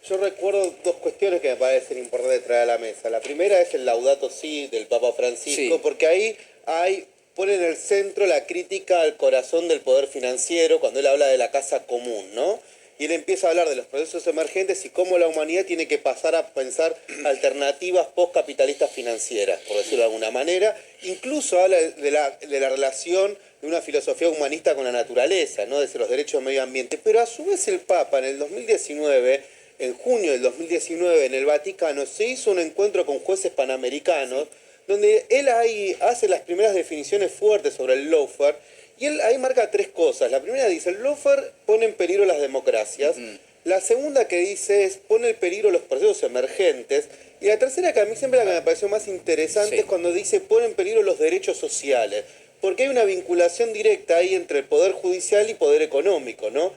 Yo recuerdo dos cuestiones que me parecen importantes traer a la mesa. La primera es el Laudato Si del Papa Francisco, Sí, porque ahí pone en el centro la crítica al corazón del poder financiero cuando él habla de la casa común, ¿no? Y él empieza a hablar de los procesos emergentes y cómo la humanidad tiene que pasar a pensar alternativas postcapitalistas financieras, por decirlo de alguna manera. Incluso habla de la relación de una filosofía humanista con la naturaleza, ¿no? Desde los derechos del medio ambiente. Pero a su vez el Papa en el 2019, en junio del 2019, en el Vaticano, se hizo un encuentro con jueces panamericanos, donde él ahí hace las primeras definiciones fuertes sobre el lawfare, y él ahí marca tres cosas. La primera dice, el lawfare pone en peligro las democracias. La segunda que dice es, pone en peligro los procesos emergentes. Y la tercera, que a mí siempre la que me pareció más interesante, es sí. cuando dice, pone en peligro los derechos sociales. Porque hay una vinculación directa ahí entre el poder judicial y poder económico, ¿no?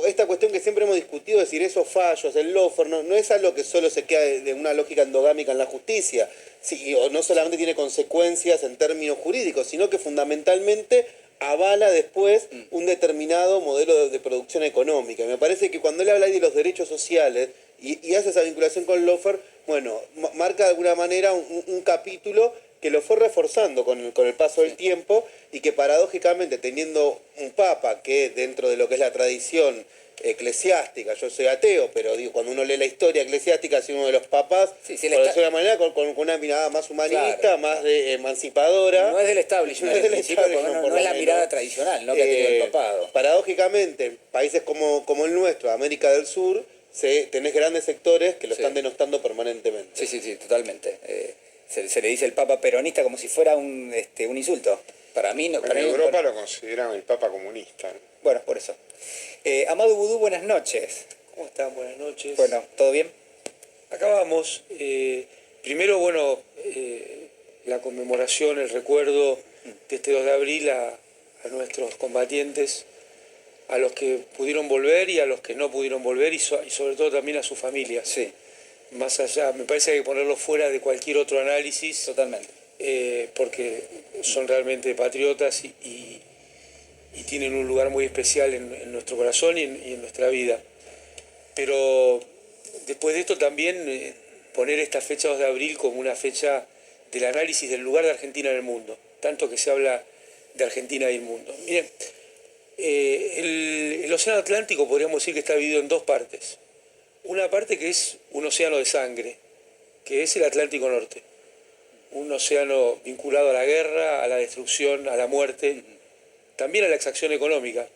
Esta cuestión que siempre hemos discutido, es decir, esos fallos, el lawfare, no es algo que solo se queda de una lógica endogámica en la justicia, sí, o no solamente tiene consecuencias en términos jurídicos, sino que fundamentalmente avala después un determinado modelo de producción económica. Y me parece que cuando él habla ahí de los derechos sociales y hace esa vinculación con el lawfare, bueno, marca de alguna manera un capítulo que lo fue reforzando con el paso del tiempo y que paradójicamente teniendo un papa que dentro de lo que es la tradición eclesiástica, yo soy ateo, pero digo, cuando uno lee la historia eclesiástica, ha sido uno de los papas, Sí, sí, por decirlo de una manera, con una mirada más humanista, claro, más claro. emancipadora. No es del No establishment es en del principio, porque establishment, por no es lo la menos. mirada tradicional, ¿no? Que ha tenido el papado. Paradójicamente, países como el nuestro, América del Sur, tenés grandes sectores que lo Sí. están denostando permanentemente. Sí, sí, sí, totalmente. Se le dice el papa peronista como si fuera un insulto. Para mí no. Bueno, Para en mí, Europa lo consideran el Papa comunista, ¿no? bueno, por eso. Amado Vudú, buenas noches. ¿Cómo están? Buenas noches. Bueno, ¿todo bien? Acá vamos. Primero, bueno, la conmemoración, el recuerdo de este 2 de abril a nuestros combatientes, a los que pudieron volver y a los que no pudieron volver, y sobre todo también a sus familias. Sí, Más allá, me parece que hay que ponerlo fuera de cualquier otro análisis, totalmente. porque son realmente patriotas y tienen un lugar muy especial en nuestro corazón y en nuestra vida. Pero después de esto también poner esta fecha 2 de abril como una fecha del análisis del lugar de Argentina en el mundo, tanto que se habla de Argentina y el mundo. Miren, el Océano Atlántico podríamos decir que está dividido en dos partes. Una parte que es un océano de sangre, que es el Atlántico Norte. Un océano vinculado a la guerra, a la destrucción, a la muerte, también a la exacción económica.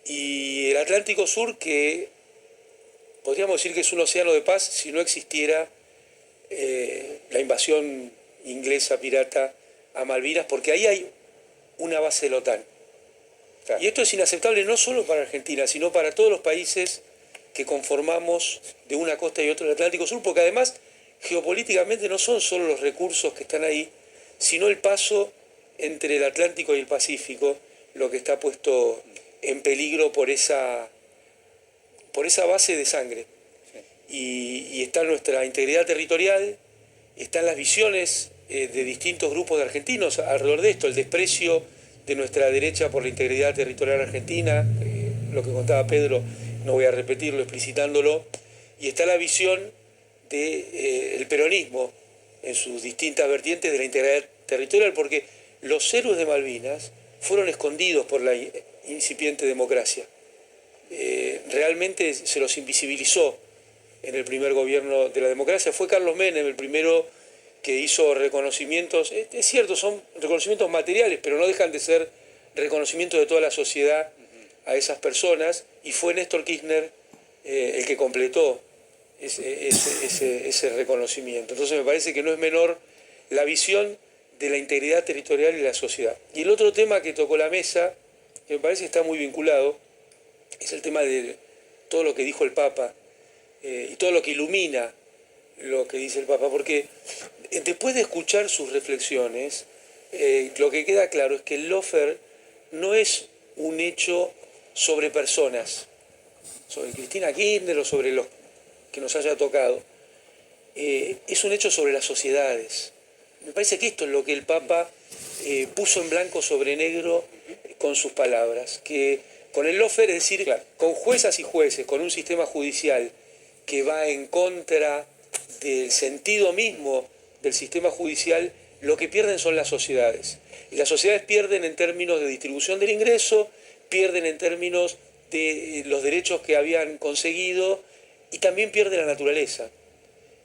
Y el Atlántico Sur, que podríamos decir que es un océano de paz si no existiera la invasión inglesa pirata a Malvinas, porque ahí hay una base de la OTAN. Claro. Y esto es inaceptable no solo para Argentina, sino para todos los países que conformamos de una costa y otra del Atlántico Sur, porque además geopolíticamente no son solo los recursos que están ahí, sino el paso entre el Atlántico y el Pacífico, lo que está puesto en peligro por esa base de sangre. Y está nuestra integridad territorial, están las visiones de distintos grupos de argentinos alrededor de esto, el desprecio de nuestra derecha por la integridad territorial argentina, lo que contaba Pedro, no voy a repetirlo explicitándolo, y está la visión del peronismo en sus distintas vertientes de la integridad territorial, porque los héroes de Malvinas fueron escondidos por la incipiente democracia. Realmente se los invisibilizó en el primer gobierno de la democracia. Fue Carlos Menem el primero que hizo reconocimientos, es cierto, son reconocimientos materiales, pero no dejan de ser reconocimientos de toda la sociedad a esas personas, y fue Néstor Kirchner el que completó ese reconocimiento. Entonces me parece que no es menor la visión de la integridad territorial y la sociedad. Y el otro tema que tocó la mesa, que me parece que está muy vinculado, es el tema de todo lo que dijo el Papa y todo lo que ilumina lo que dice el Papa, porque después de escuchar sus reflexiones, lo que queda claro es que el lawfare no es un hecho sobre personas, sobre Cristina Kirchner o sobre los que nos haya tocado, es un hecho sobre las sociedades. Me parece que esto es lo que el Papa puso en blanco sobre negro con sus palabras, que con el lawfare, es decir, claro, con juezas y jueces, con un sistema judicial que va en contra del sentido mismo del sistema judicial, lo que pierden son las sociedades. Y las sociedades pierden en términos de distribución del ingreso, pierden en términos de los derechos que habían conseguido y también pierde la naturaleza.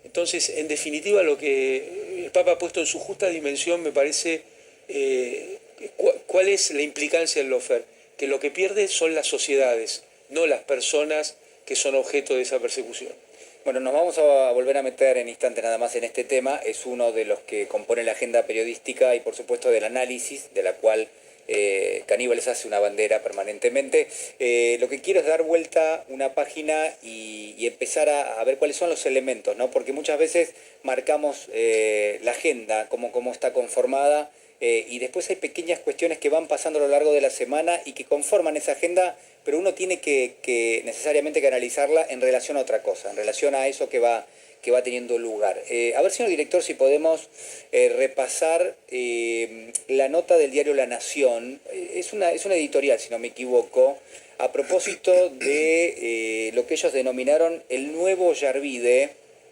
Entonces, en definitiva, lo que el Papa ha puesto en su justa dimensión me parece cuál es la implicancia del lawfare, que lo que pierde son las sociedades, no las personas que son objeto de esa persecución. Bueno, nos vamos a volver a meter en instantes nada más en este tema. Es uno de los que compone la agenda periodística y por supuesto del análisis, de la cual Caníbales hace una bandera permanentemente. Lo que quiero es dar vuelta una página y empezar a ver cuáles son los elementos, ¿no? Porque muchas veces marcamos la agenda, cómo está conformada, y después hay pequeñas cuestiones que van pasando a lo largo de la semana y que conforman esa agenda, pero uno tiene que necesariamente que analizarla en relación a otra cosa, en relación a eso que va teniendo lugar. A ver, señor director, si podemos repasar la nota del diario La Nación. Es una editorial, si no me equivoco, a propósito de lo que ellos denominaron el nuevo Yarvide,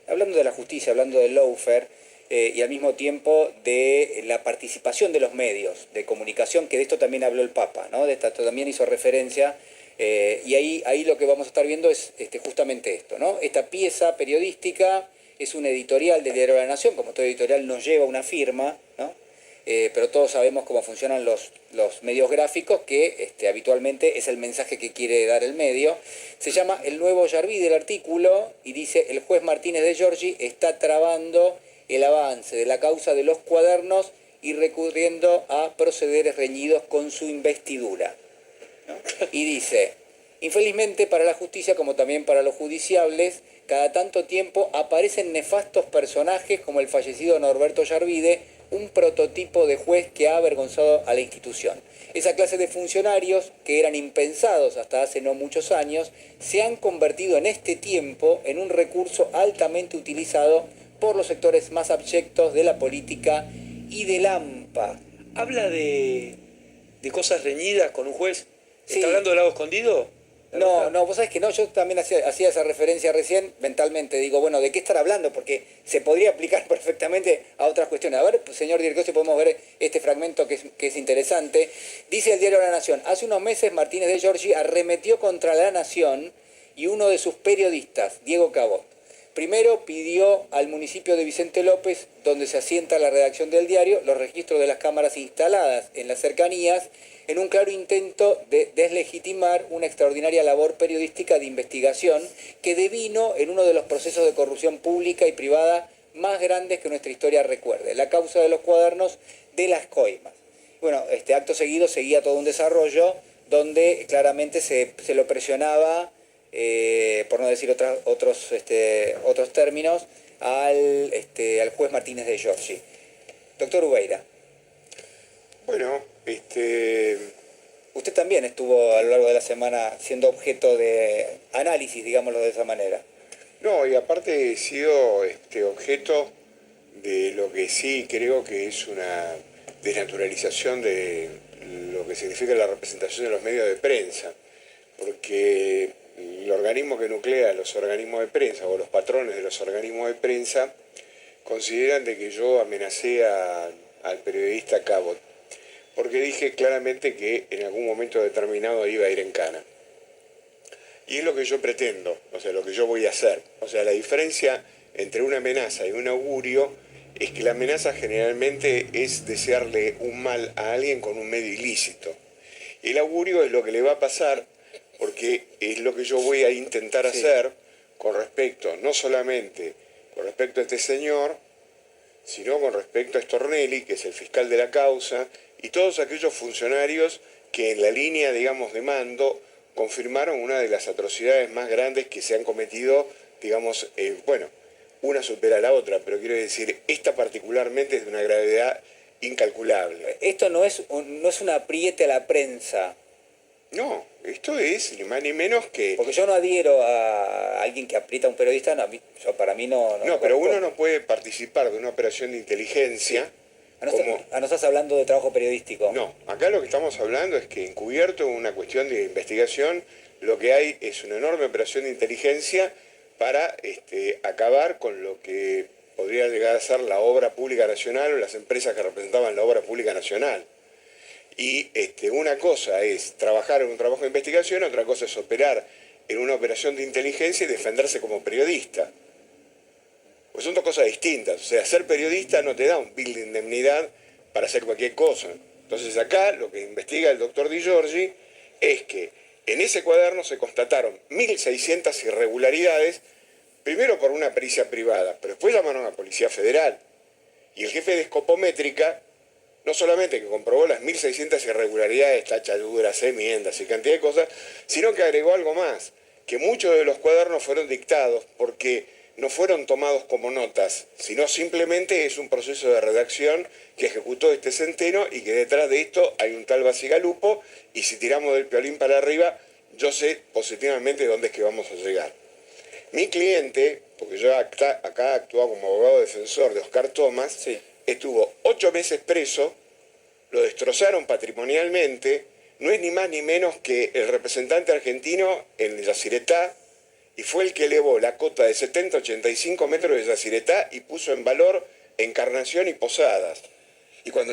hablando de la justicia, hablando del lawfare, y al mismo tiempo de la participación de los medios de comunicación, que de esto también habló el Papa, ¿no? De esto también hizo referencia. Y ahí lo que vamos a estar viendo es justamente esto, ¿no? Esta pieza periodística es un editorial del diario La Nación, como todo editorial nos lleva una firma, ¿no? Pero todos sabemos cómo funcionan los medios gráficos, que habitualmente es el mensaje que quiere dar el medio. Se llama El Nuevo Yarvide del artículo y dice: el juez Martínez de Giorgi está trabando el avance de la causa de los cuadernos y recurriendo a procederes reñidos con su investidura, ¿no? Y dice: infelizmente para la justicia, como también para los judiciables, cada tanto tiempo aparecen nefastos personajes como el fallecido Norberto Yarvide, un prototipo de juez que ha avergonzado a la institución. Esa clase de funcionarios, que eran impensados hasta hace no muchos años, se han convertido en este tiempo en un recurso altamente utilizado por los sectores más abyectos de la política y del AMPA. ¿Habla de cosas reñidas con un juez? Sí. ¿Está hablando del lado escondido? No, vos sabés que no, yo también hacía esa referencia recién mentalmente. Digo, bueno, ¿de qué estar hablando? Porque se podría aplicar perfectamente a otras cuestiones. A ver, señor director, si podemos ver este fragmento que es interesante. Dice el diario La Nación: hace unos meses Martínez de Giorgi arremetió contra La Nación y uno de sus periodistas, Diego Cabot. Primero pidió al municipio de Vicente López, donde se asienta la redacción del diario, los registros de las cámaras instaladas en las cercanías, en un claro intento de deslegitimar una extraordinaria labor periodística de investigación que devino en uno de los procesos de corrupción pública y privada más grandes que nuestra historia recuerde, la causa de los cuadernos de las coimas. Bueno, acto seguido seguía todo un desarrollo donde claramente se lo presionaba, por no decir otros términos, al juez Martínez de Giorgi. Doctor Ubeira. Bueno, Usted también estuvo a lo largo de la semana siendo objeto de análisis, digámoslo de esa manera. no, y aparte he sido objeto de lo que sí creo que es una desnaturalización de lo que significa la representación de los medios de prensa, porque el organismo que nuclea los organismos de prensa o los patrones de los organismos de prensa consideran de que yo amenacé al periodista Cabot, porque dije claramente que en algún momento determinado iba a ir en cana. Y es lo que yo pretendo, o sea, lo que yo voy a hacer. O sea, la diferencia entre una amenaza y un augurio es que la amenaza generalmente es desearle un mal a alguien con un medio ilícito. Y el augurio es lo que le va a pasar, porque es lo que yo voy a intentar hacer con respecto, no solamente con respecto a este señor, sino con respecto a Stornelli, que es el fiscal de la causa, y todos aquellos funcionarios que en la línea, digamos, de mando confirmaron una de las atrocidades más grandes que se han cometido, digamos, una supera a la otra, pero quiero decir, esta particularmente es de una gravedad incalculable. Esto no es un apriete a la prensa. No, esto es ni más ni menos que... Porque yo no adhiero a alguien que aprieta a un periodista, no, para mí no... No, pero uno no puede participar de una operación de inteligencia... Sí. No estás hablando de trabajo periodístico. No, acá lo que estamos hablando es que encubierto en una cuestión de investigación, lo que hay es una enorme operación de inteligencia para acabar con lo que podría llegar a ser la obra pública nacional o las empresas que representaban la obra pública nacional. Y una cosa es trabajar en un trabajo de investigación, otra cosa es operar en una operación de inteligencia y defenderse como periodista. Pues son dos cosas distintas. O sea, ser periodista no te da un bill de indemnidad para hacer cualquier cosa. Entonces acá lo que investiga el doctor Di Giorgi es que en ese cuaderno se constataron 1.600 irregularidades, primero por una pericia privada, pero después llamaron a la Policía Federal. Y el jefe de Escopométrica no solamente que comprobó las 1.600 irregularidades, tachaduras, enmiendas y cantidad de cosas, sino que agregó algo más, que muchos de los cuadernos fueron dictados porque no fueron tomados como notas, sino simplemente es un proceso de redacción que ejecutó este Centeno y que detrás de esto hay un tal Basigalupo, y si tiramos del Piolín para arriba, yo sé positivamente dónde es que vamos a llegar. Mi cliente, porque yo acá he actuado como abogado defensor de Oscar Thomas, Sí. estuvo 8 meses preso, lo destrozaron patrimonialmente, no es ni más ni menos que el representante argentino en Yacyretá, y fue el que elevó la cota de 70 a 85 metros de Yacyretá y puso en valor Encarnación y Posadas. Y cuando